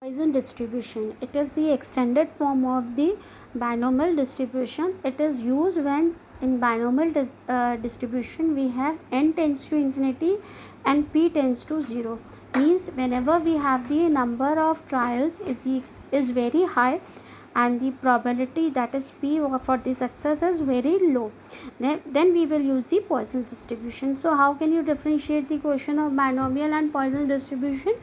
Poisson distribution. It is the extended form of the binomial distribution. It is used when in binomial distribution we have n tends to infinity and p tends to 0. Means whenever we have the number of trials is very high and the probability, that is p for the success, is very low, then we will use the Poisson distribution. So how can you differentiate the question of binomial and Poisson distribution?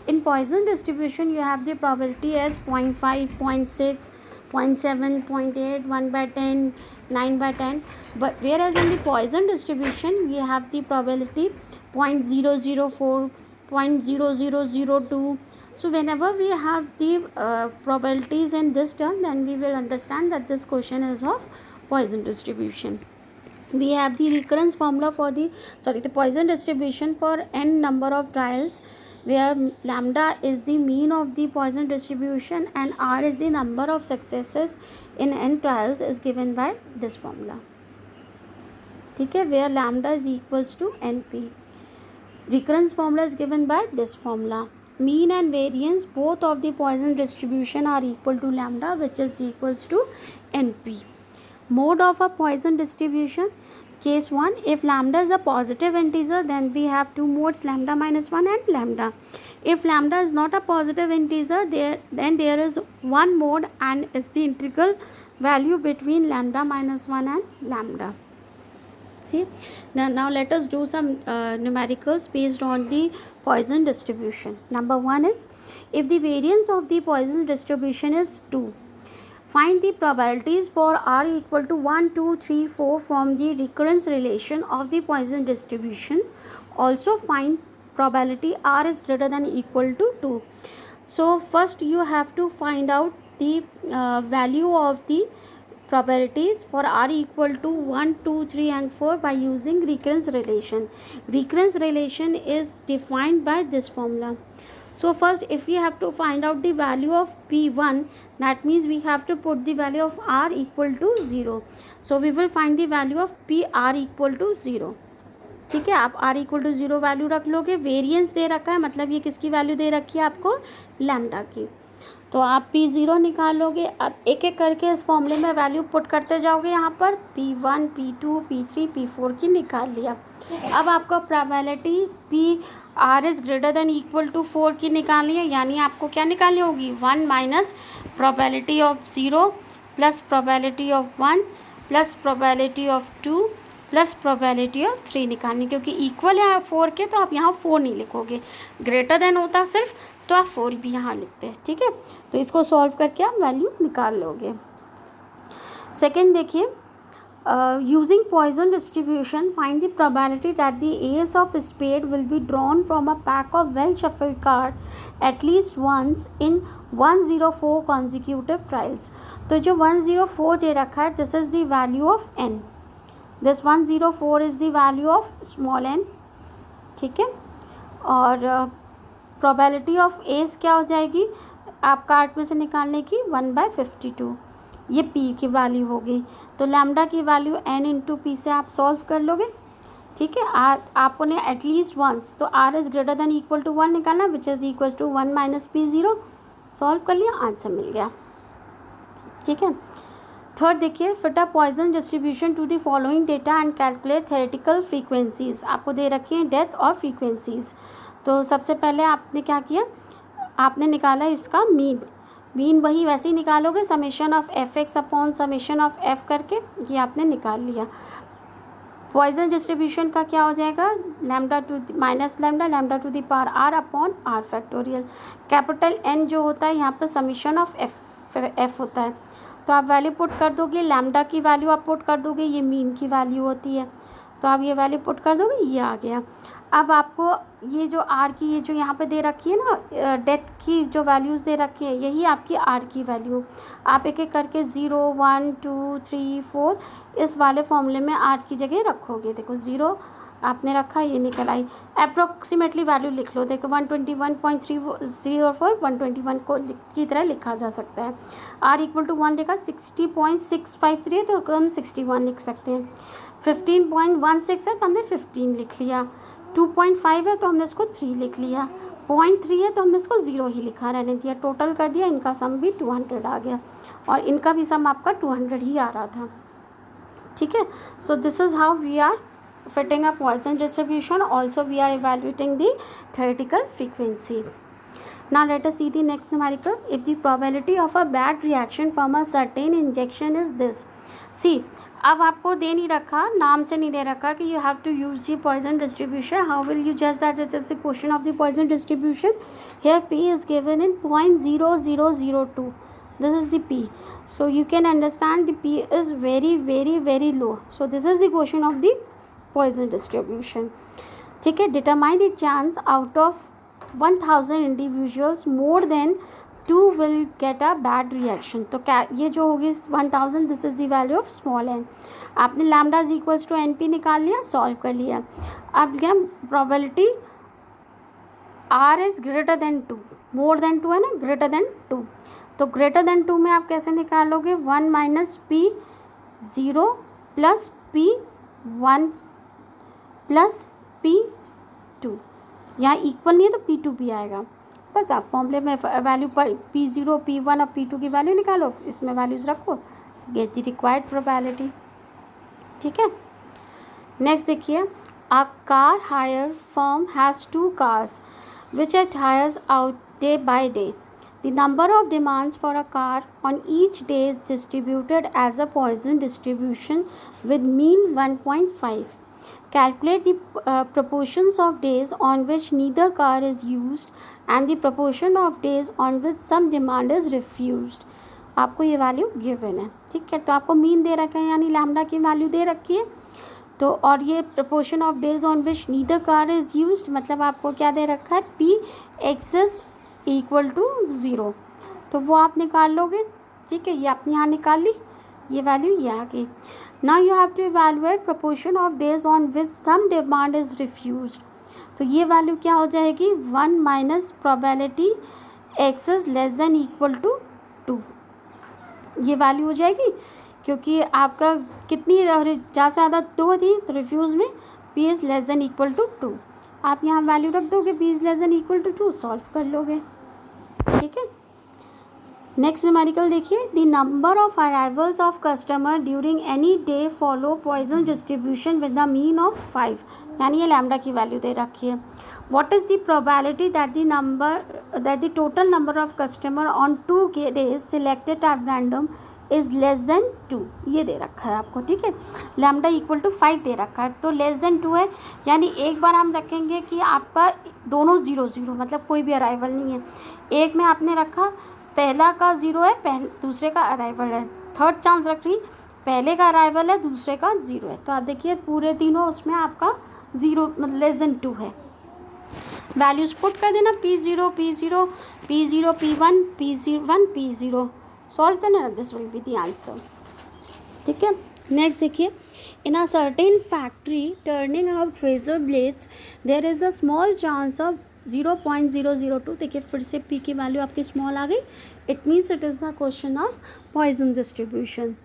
In Poisson distribution you have the probability as 0.5, 0.6, 0.7, 0.8, 1 by 10, 9 by 10. But whereas in the Poisson distribution we have the probability 0.004, 0.0002. So whenever we have the probabilities in this term, then we will understand that this question is of Poisson distribution. We have the recurrence formula for the Poisson distribution for n number of trials, where lambda is the mean of the Poisson distribution and r is the number of successes in n trials, is given by this formula. ठीक है, where lambda is equals to np. Recurrence formula is given by this formula. Mean and variance both of the Poisson distribution are equal to lambda, which is equals to np. Mode of a Poisson distribution. Case 1, if lambda is a positive integer, then we have two modes, lambda minus 1 and lambda. If lambda is not a positive integer, then there is one mode and it's the integral value between lambda minus 1 and lambda. See, now let us do some numericals based on the Poisson distribution. Number 1 is, if the variance of the Poisson distribution is 2, find the probabilities for r equal to 1, 2, 3, 4 from the recurrence relation of the Poisson distribution. Also find probability r is greater than equal to 2. So first you have to find out the value of the probabilities for r equal to 1, 2, 3 and 4 by using recurrence relation. Recurrence relation is defined by this formula. So first, if we have to find out the value of p1, that means we have to put the value of r equal to 0. So we will find the value of p r equal to 0. ठीक है, आप r equal to 0 value रख लोगे. Variance दे रखा है, मतलब ये किसकी वैल्यू दे रखी है आपको, लैम्डा की. तो आप p0 निकाल लोगे. अब एक एक करके इस फॉर्मूले में वैल्यू पुट करते जाओगे. यहाँ पर p1, p2, p3, p4 की निकाल लिया. अब आपको probability p r is greater than equal to 4 की निकालनी है. यानी आपको क्या निकालनी होगी, 1 minus probability of 0 plus probability of 1 plus probability of 2 plus probability of 3 निकालनी. क्योंकि इक्वल है 4 के, तो आप यहाँ 4 नहीं लिखोगे. ग्रेटर देन होता सिर्फ, तो आप 4 भी यहाँ लिखते हैं. ठीक है, तो इसको सॉल्व करके आप वैल्यू निकाल लोगे. सेकेंड देखिए, using Poisson distribution, find the probability that the ace of spade will be drawn from a pack of well shuffled cards at least once in 104 consecutive trials. तो जो 104 दे रखा है, this is the value of n. This 104 is the value of small n. ठीक है, और probability of ace क्या हो जाएगी आप कार्ड में से निकालने की, 1/52. ये p की वैल्यू होगी. तो लैम्डा की वैल्यू n इंटू पी से आप सॉल्व कर लोगे. ठीक है, आपको ने एटलीस्ट वंस, तो r is greater than equal to 1 निकालना, which is equal to 1 minus p0. Solve कर लिया, आंसर मिल गया. ठीक है. थर्ड देखिए, fit a Poisson distribution to the following data and calculate theoretical frequencies. आपको दे रखी हैं डेथ और फ्रीक्वेंसीज. तो सबसे पहले आपने क्या किया, आपने निकाला इसका मीन. मीन वही वैसे ही निकालोगे, summation of F x upon summation of F करके ये आपने निकाल लिया. पॉइजन डिस्ट्रीब्यूशन का क्या हो जाएगा, lambda to minus lambda to the power r upon r factorial. Capital N जो होता है यहाँ पर समेशन ऑफ एफ होता है. तो आप वैल्यू पुट कर दोगे, लैम्डा की वैल्यू आप पुट कर दोगे, ये मीन की वैल्यू होती है. तो आप ये वैल्यू पुट कर दोगे, ये आ गया. अब आपको ये जो आर की, ये जो यहाँ पे दे रखी है ना, डेथ की जो वैल्यूज़ दे रखी है, यही आपकी आर की वैल्यू. आप एक एक करके 0, 1, 2, 3, 4 इस वाले फॉर्मूले में आर की जगह रखोगे. देखो 0 आपने रखा, ये निकल आई. अप्रोक्सीमेटली वैल्यू लिख लो. देखो 121.304 121 को की तरह लिखा जा सकता है. आर इक्वल टू 1 लिखा, 60.653 है तो हम 61 लिख सकते हैं. 15.16 है तो हमने 15 लिख लिया. 2.5 है तो हमने इसको 3 लिख लिया. 0.3 है तो हमने इसको 0 ही लिखा रहने दिया, टोटल कर दिया, इनका सम भी 200 आ गया और इनका भी सम आपका 200 ही आ रहा था, ठीक है. So this is how we are fitting a Poisson distribution. Also we are evaluating the theoretical frequency. Now let us see the next numerical. If the probability of a bad reaction from a certain injection is this. See, अब आपको दे नहीं रखा, नाम से नहीं दे रखा कि you have to use the Poisson distribution. How will you judge that it is the quotient of the Poisson distribution? Here P is given in 0.0002. This is the P. So you can understand the P is very very very low. So this is the quotient of the Poisson distribution. ठीक है. Determine the chance out of 1000 individuals more than 2 will get a bad reaction. तो क्या ये जो होगी 1000, this is the value of small n. आपने lambda is equals to n p निकाल लिया, सॉल्व कर लिया. अब क्या probability R is greater than 2, more than 2 है ना, ग्रेटर देन 2. तो ग्रेटर देन 2 में आप कैसे निकालोगे? 1 minus P 0 plus P 1 plus P2. यहाँ इक्वल नहीं है तो P2 भी आएगा. बस आप फॉर्मूले में वैल्यू पर P0, P1 और P2 की वैल्यू निकालो, इसमें वैल्यूज़ रखो, गेट द रिक्वायर्ड प्रोबेबिलिटी. ठीक है. नेक्स्ट देखिए, a car hire firm has 2 cars which it hires out day by day. The number of demands for a car on each day is distributed as a Poisson distribution with mean 1.5. Calculate the proportions of days on which neither car is used and the proportion of days on which some demand is refused. आपको ये value given है. ठीक है. तो आपको mean they रखा है, यानी लैम्डा की वैल्यू दे रखी है. तो और ये proportion of days on which neither car is used, मतलब आपको क्या दे रखा है? P x is equal to 0. तो वो आप निकाल लोगे. ठीक है. ये आपने यहाँ निकाल ली, ये वैल्यू ये आ गई. Now you have to evaluate proportion of days on which some demand is refused. तो ये वैल्यू क्या हो जाएगी? 1 minus probability x is less than equal to 2. ये वैल्यू हो जाएगी क्योंकि आपका कितनी ज़्यादा से ज़्यादा 2 थी, तो रिफ्यूज़ में p is less than equal to 2. आप यहाँ वैल्यू रख दोगे, p is less than equal to 2, solve कर लोगे. ठीक है. नेक्स्ट न्यूमेरिकल देखिए, the number of arrivals of customer during any day follow Poisson distribution with the mean of 5. यानी ये लैम्डा की वैल्यू दे रखी है. What is the probability that the total number of customer on 2 days selected at random is less than 2. ये दे रखा है आपको. ठीक है. लैम्डा इक्वल टू 5 दे रखा है, तो लेस देन 2 है, यानी एक बार हम रखेंगे कि आपका दोनों 0-0, मतलब कोई भी अराइवल नहीं है. एक में आपने रखा पहला का 0 है, दूसरे का अराइवल है. थर्ड चांस रख रही, पहले का अराइवल है, दूसरे का 0 है. तो आप देखिए पूरे तीनों उसमें आपका 0 मतलब लेस देन 2 है. वैल्यूज पुट कर देना, P0, P0, P0, P1, P1, P0, solve करना. This will be the answer. ठीक है. नेक्स्ट देखिए, in a certain factory turning out razor blades there is a small chance of 0.002. देखिए फिर से P की वैल्यू आपकी स्मॉल आ गई. It means it is the question of Poisson distribution.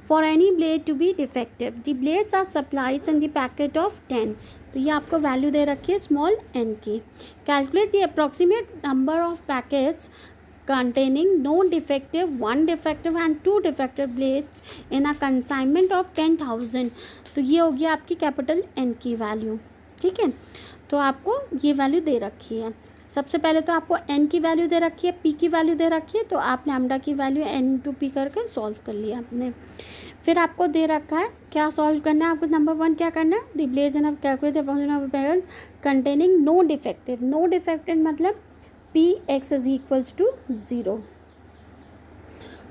For any blade to be defective the blades are supplied in the packet of 10. तो ये आपको वैल्यू दे रखी है स्मॉल n की. Calculate the approximate number of packets containing no defective, 1 defective and 2 defective blades in a consignment of 10,000. तो ये हो गया आपकी कैपिटल N की वैल्यू. ठीक है. तो आपको ये वैल्यू दे रखी है. सबसे पहले तो आपको n की वैल्यू दे रखी है, p की वैल्यू दे रखी है, तो आप लैम्डा की वैल्यू n इंटू पी करके सॉल्व कर लिया आपने. फिर आपको दे रखा है क्या सॉल्व करना है आपको. नंबर 1 क्या करना है? The blades and calculate containing no defective. No defective मतलब Px इज इक्वल्स टू 0.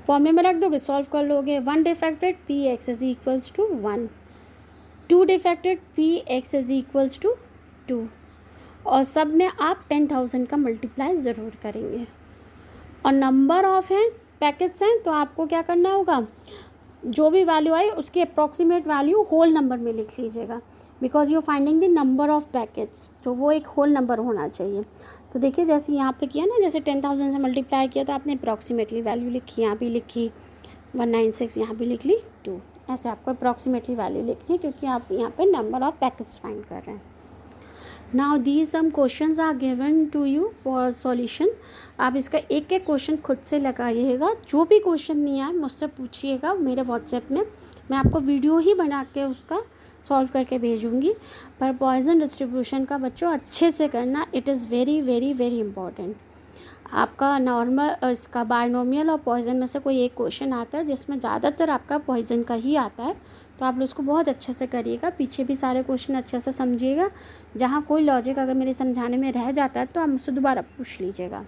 फॉर्मूले में रख दोगे, सॉल्व कर लोगे. 1 defected Px is equals to 1. 2 defected Px is equals to 2. और सब में आप 10,000 का मल्टीप्लाई ज़रूर करेंगे. और नंबर ऑफ हैं पैकेट्स हैं, तो आपको क्या करना होगा, जो भी वैल्यू आई उसकी अप्रॉक्सीमेट वैल्यू होल नंबर में लिख लीजिएगा, because you finding the number of packets, तो वो एक होल नंबर होना चाहिए. तो देखिए जैसे यहाँ पे किया ना, जैसे 10,000 से मल्टीप्लाई किया तो आपने अप्रॉक्सीमेटली वैल्यू लिखी, यहाँ भी लिखी 196, यहाँ भी लिख ली 2. ऐसे आपको अप्रॉक्सीमेटली वैल्यू लिखनी है क्योंकि आप यहाँ पे नंबर ऑफ पैकेट्स फाइंड कर रहे हैं. Now these some questions are given to you for solution. आप इसका एक एक क्वेश्चन खुद से लगाइएगा, जो भी क्वेश्चन नहीं आए मुझसे पूछिएगा मेरे व्हाट्सएप में, मैं आपको वीडियो ही बना के उसका सॉल्व करके भेजूँगी। पर पॉइजन डिस्ट्रीब्यूशन का बच्चों अच्छे से करना, it is very very very important. आपका नॉर्मल इसका बायनोमियल और पॉइजन में से कोई एक क्वेश्चन आता है जिसमें ज़्यादातर आपका पॉइजन का ही आता है, तो आप उसको बहुत अच्छे से करिएगा, पीछे भी सारे क्वेश्चन अच्छे से समझिएगा। जहाँ कोई लॉजिक अगर मेरे समझाने में रह जाता है तो आप मुझसे दोबारा पूछ लीजिएगा।